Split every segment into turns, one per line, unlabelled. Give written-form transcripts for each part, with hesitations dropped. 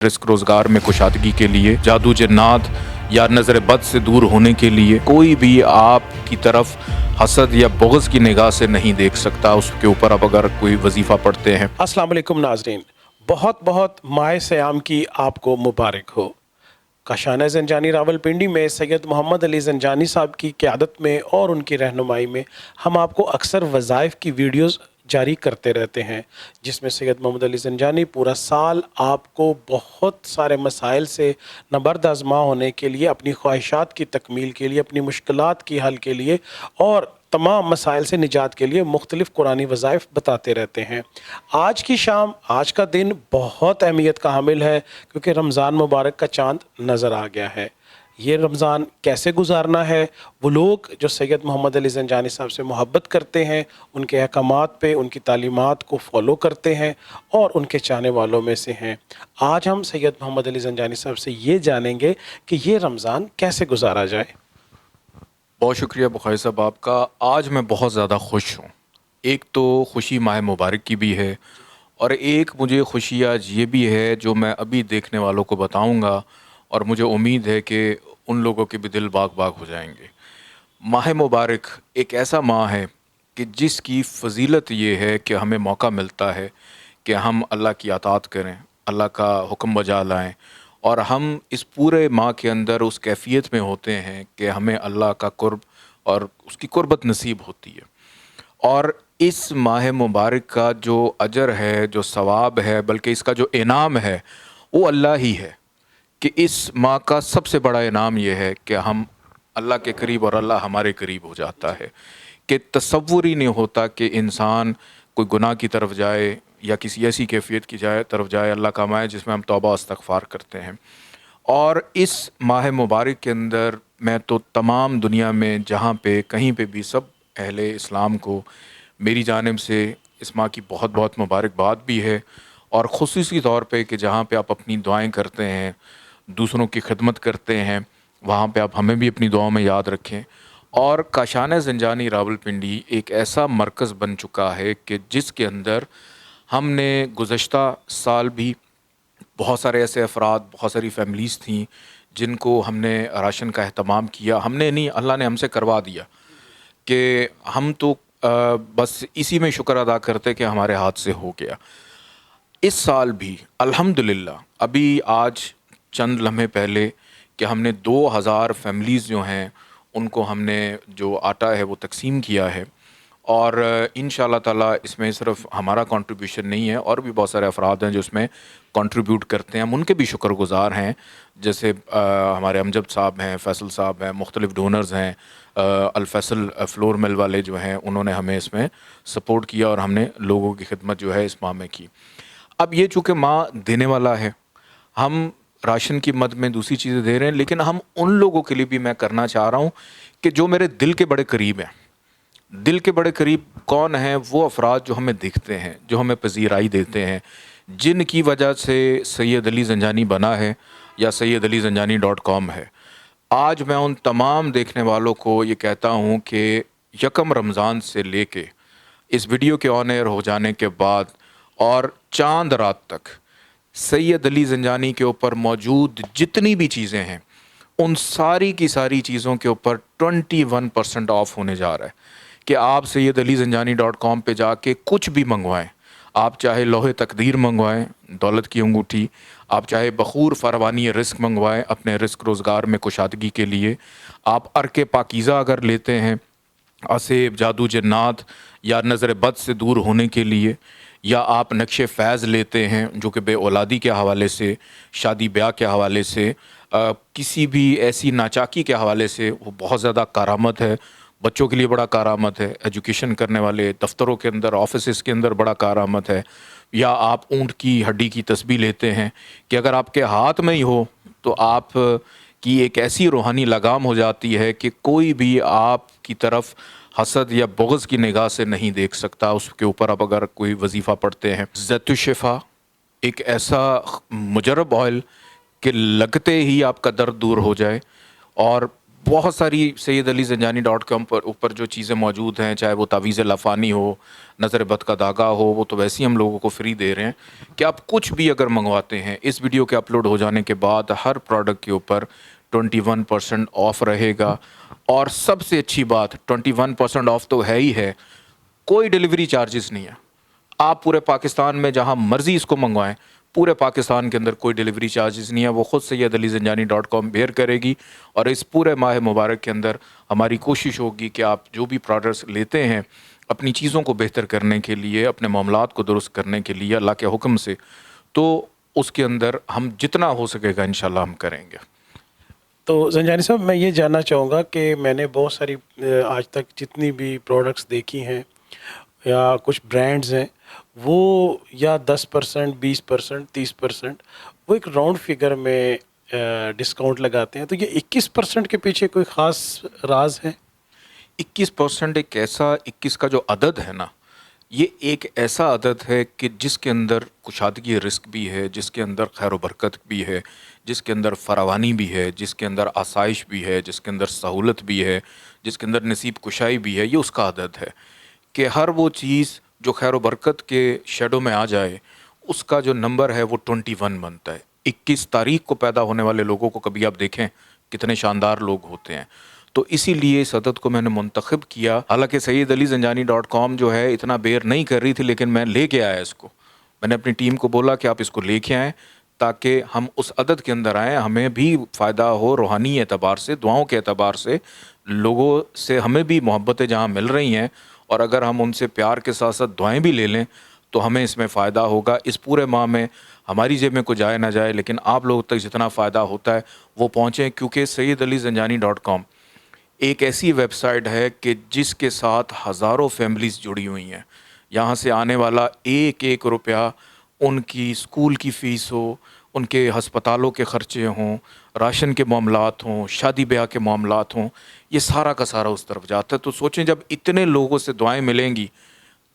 Risk रोज़गार में कुशादगी के लिए, जादू जन्नात या नज़र बद से दूर होने के लिए कोई भी आपकी तरफ हसद या बुग़्ज़ की निगाह से नहीं देख सकता। उसके ऊपर आप अगर कोई वजीफ़ा पढ़ते हैं।
अस्सलाम वालेकुम नाज़रीन, बहुत बहुत माह सयाम की आपको मुबारक हो। काशाना ज़ंजानी रावलपिंडी में सैयद मोहम्मद अली ज़ंजानी साहब की क़यादत में और उनकी रहनुमाई में हम आपको अक्सर वज़ाइफ की वीडियोज़ जारी करते रहते हैं, जिसमें सैयद मोहम्मद अली ज़ंजानी पूरा साल आपको बहुत सारे मसाइल से नबर्द आज़मा होने के लिए, अपनी ख्वाहिशात की तकमील के लिए, अपनी मुश्किलात की हल के लिए और तमाम मसाइल से निजात के लिए मुख्तलिफ़ कुरानी वज़ाइफ बताते रहते हैं। आज की शाम, आज का दिन बहुत अहमियत का हामिल है, क्योंकि रमज़ान मुबारक का चाँद नज़र आ गया है। ये रमज़ान कैसे गुजारना है, वो लोग जो सैयद मोहम्मद अली ज़ंजानी साहब से मोहब्बत करते हैं, उनके अहकामात पे, उनकी तालीमात को फ़ॉलो करते हैं और उनके चाहने वालों में से हैं। आज हम सैयद मोहम्मद अली ज़ंजानी साहब से ये जानेंगे कि ये रमज़ान कैसे गुजारा जाए।
बहुत शुक्रिया बुखारी साहब आपका। आज मैं बहुत ज़्यादा खुश हूँ। एक तो खुशी माह मुबारक की भी है और एक मुझे खुशी आज ये भी है जो मैं अभी देखने वालों को बताऊँगा, और मुझे उम्मीद है कि उन लोगों के भी दिल बाग बाग हो जाएंगे। माह मुबारक एक ऐसा माह है कि जिसकी फ़जीलत ये है कि हमें मौका मिलता है कि हम अल्लाह की अताअत करें, अल्लाह का हुक्म बजा लाएँ, और हम इस पूरे माह के अंदर उस कैफ़ियत में होते हैं कि हमें अल्लाह का कुर्ब और उसकी कुर्बत नसीब होती है। और इस माह मुबारक का जो अजर है, जो सवाब है, बल्कि इसका जो इनाम है, वो अल्लाह ही है। कि इस माह का सबसे बड़ा इनाम ये है कि हम अल्लाह के करीब और अल्लाह हमारे करीब हो जाता है, कि तसव्वुर ही नहीं होता कि इंसान कोई गुनाह की तरफ जाए या किसी ऐसी कैफियत की तरफ जाए अल्लाह का माह जिसमें हम तौबा इस्तग़फ़ार करते हैं। और इस माह मुबारक के अंदर मैं तो तमाम दुनिया में जहाँ पे कहीं पे भी सब अहले इस्लाम को मेरी जानिब से इस माह की बहुत बहुत मुबारकबाद भी है। और ख़ुसूसी तौर पे कि जहाँ पे आप अपनी दुआएं करते हैं, दूसरों की खिदमत करते हैं, वहाँ पे आप हमें भी अपनी दुआओं में याद रखें। और काशाना ज़ंजानी रावलपिंडी एक ऐसा मरकज़ बन चुका है कि जिसके अंदर हमने गुज़श्ता साल भी बहुत सारे ऐसे अफराद, बहुत सारी फ़ैमिलीज़ थीं जिनको हमने राशन का एहतमाम किया। हमने नहीं, अल्लाह ने हमसे करवा दिया कि हम तो बस इसी में शुक्र अदा करते कि हमारे हाथ से हो गया। इस साल भी अल्हम्दुलिल्लाह अभी आज चंद लम्हे पहले कि हमने 2000 फ़ैमिलीज़ जो हैं उनको हमने जो आटा है वो तकसीम किया है। और इंशाअल्लाह ताला इसमें सिर्फ हमारा कंट्रीब्यूशन नहीं है, और भी बहुत सारे अफराद हैं जो इसमें कंट्रीब्यूट करते हैं, हम उनके भी शुक्रगुज़ार हैं। जैसे हमारे अमजद साहब हैं, फैसल साहब हैं, मुख्तलिफ़ डोनर्स हैं, अल-फैसल फ्लोर मिल वाले जो हैं उन्होंने हमें इसमें सपोर्ट किया और हमने लोगों की खिदमत जो है इस माह में की। अब ये चूँकि माह देने वाला है, हम राशन की मद में दूसरी चीज़ें दे रहे हैं, लेकिन हम उन लोगों के लिए भी मैं करना चाह रहा हूँ कि जो मेरे दिल के बड़े करीब हैं। दिल के बड़े करीब कौन हैं? वो अफराद जो हमें दिखते हैं, जो हमें पज़ीराई देते हैं, जिनकी वजह से सैयद अली ज़ंजानी बना है या सैयदअलीज़ंजानी.com है। आज मैं उन तमाम देखने वालों को ये कहता हूँ कि यकम रमज़ान से लेके इस वीडियो के ऑन एयर हो जाने के बाद और चांद रात तक सैयद अली ज़ंजानी के ऊपर मौजूद जितनी भी चीज़ें हैं, उन सारी की सारी चीज़ों के ऊपर 21% ऑफ होने जा रहा है कि आप सैयदअलीज़ंजानी.com पे जाके कुछ भी मंगवाएं। आप चाहे लोहे तकदीर मंगवाएं, दौलत की अंगूठी, आप चाहे बखूर फरवानी रिस्क मंगवाएं अपने रिस्क रोज़गार में कुशादगी के लिए, आप अर्के पाकीज़ा अगर लेते हैं, असेब, जादू जन्नात या नज़र बद से दूर होने के लिए, या आप नक्शे फ़ैज़ लेते हैं जो कि बे औलादी के हवाले से, शादी ब्याह के हवाले से, किसी भी ऐसी नाचाकी के हवाले से, वो बहुत ज़्यादा कारामद है। बच्चों के लिए बड़ा कारामद है, एजुकेशन करने वाले दफ्तरों के अंदर, ऑफिसेस के अंदर बड़ा कारामद है। या आप ऊँट की हड्डी की तस्बीह लेते हैं कि अगर आपके हाथ में ही हो तो आप की एक ऐसी रूहानी लगाम हो जाती है कि कोई भी आपकी तरफ हसद या बुग़्ज़ की निगाह से नहीं देख सकता। उसके ऊपर आप अगर कोई वजीफ़ा पढ़ते हैं, ज़ैतुश्शिफ़ा एक ऐसा मुजर्रब ऑयल कि लगते ही आपका दर्द दूर हो जाए, और बहुत सारी सैयद अली ज़ंजानी डॉट कॉम पर ऊपर जो चीज़ें मौजूद हैं, चाहे वो तावीज़ लफ़ानी हो, नज़र बद का दागा हो, वो तो वैसे ही हम लोगों को फ्री दे रहे हैं कि आप कुछ भी अगर मंगवाते हैं, इस वीडियो के अपलोड हो जाने के बाद हर प्रोडक्ट के ऊपर 21% ऑफ रहेगा। और सबसे अच्छी बात, 21% ऑफ तो है ही है, कोई डिलीवरी चार्जेस नहीं है। आप पूरे पाकिस्तान में जहां मर्जी इसको मंगवाएं, पूरे पाकिस्तान के अंदर कोई डिलीवरी चार्जेस नहीं है। वो खुद सैयद अली ज़ंजानी .com बेयर करेगी। और इस पूरे माह मुबारक के अंदर हमारी कोशिश होगी कि आप जो भी प्रोडक्ट्स लेते हैं अपनी चीज़ों को बेहतर करने के लिए, अपने मामलात को दुरुस्त करने के लिए अल्लाह के हुक्म से, तो उसके अंदर हम जितना हो सकेगा इंशाल्लाह हम करेंगे।
तो ज़ंजानी साहब, मैं ये जानना चाहूँगा कि मैंने बहुत सारी आज तक जितनी भी प्रोडक्ट्स देखी हैं या कुछ ब्रांड्स हैं, वो या 10%, 20%, 30% वो एक राउंड फिगर में डिस्काउंट लगाते हैं। तो ये 21% के पीछे कोई ख़ास राज है?
21% एक ऐसा 21 का जो अदद है ना, ये एक ऐसा अदद है कि जिसके अंदर कुशादगी रिस्क भी है, जिसके अंदर खैर बरकत भी है, जिसके अंदर फरावानी भी है, जिसके अंदर आसाइश भी है, जिसके अंदर सहूलत भी है, जिसके अंदर नसीब कुशाई भी है। ये उसका अदद है कि हर वो चीज़ जो खैर बरकत के शेडो में आ जाए, उसका जो नंबर है वो 21 बनता है। 21 तारीख को पैदा होने वाले लोगों को कभी आप देखें कितने शानदार लोग होते हैं। तो इसीलिए इस अदद को मैंने मुंतखब किया। हालांकि सैयद अली ज़ंजानी .com जो है इतना बेयर नहीं कर रही थी, लेकिन मैं लेके आया इसको। मैंने अपनी टीम को बोला कि आप इसको लेके आएँ ताकि हम उस अदद के अंदर आएँ, हमें भी फ़ायदा हो रूहानी एतबार से, दुआओं के एतबार से। लोगों से हमें भी मोहब्बतें जहाँ मिल रही हैं, और अगर हम उनसे प्यार के साथ साथ दुआएं भी ले लें तो हमें इसमें फ़ायदा होगा। इस पूरे माह में हमारी जेब में कुछ जाए ना जाए, लेकिन आप लोगों तक जितना फ़ायदा होता है वो पहुँचे। क्योंकि सैयद अली ज़ंजानी .com एक ऐसी वेबसाइट है कि जिसके साथ हज़ारों फैमिलीज़ जुड़ी हुई हैं। यहाँ से आने वाला एक एक रुपया उनकी स्कूल की फ़ीस हो, उनके हस्पतालों के ख़र्चे हों, राशन के मामलात हों, शादी ब्याह के मामलात हों, ये सारा का सारा उस तरफ जाता है। तो सोचें, जब इतने लोगों से दुआएं मिलेंगी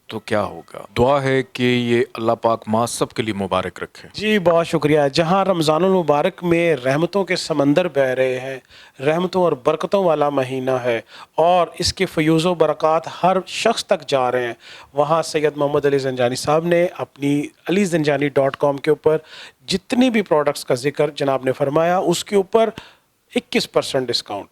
तो क्या होगा। दुआ है कि ये अल्लाह पाक माँ सब के लिए मुबारक रखे।
जी, बहुत शुक्रिया। जहाँ रमज़ानुल मुबारक में रहमतों के समंदर बह रहे हैं, रहमतों और बरकतों वाला महीना है और इसके फ़यूज़ व बरक़ात हर शख्स तक जा रहे हैं, वहाँ सैयद मोहम्मद अली ज़ंजानी साहब ने अपनी alizanjani.com के ऊपर जितनी भी प्रोडक्ट्स का ज़िक्र जनाब ने फरमाया, उसके ऊपर 21% डिस्काउंट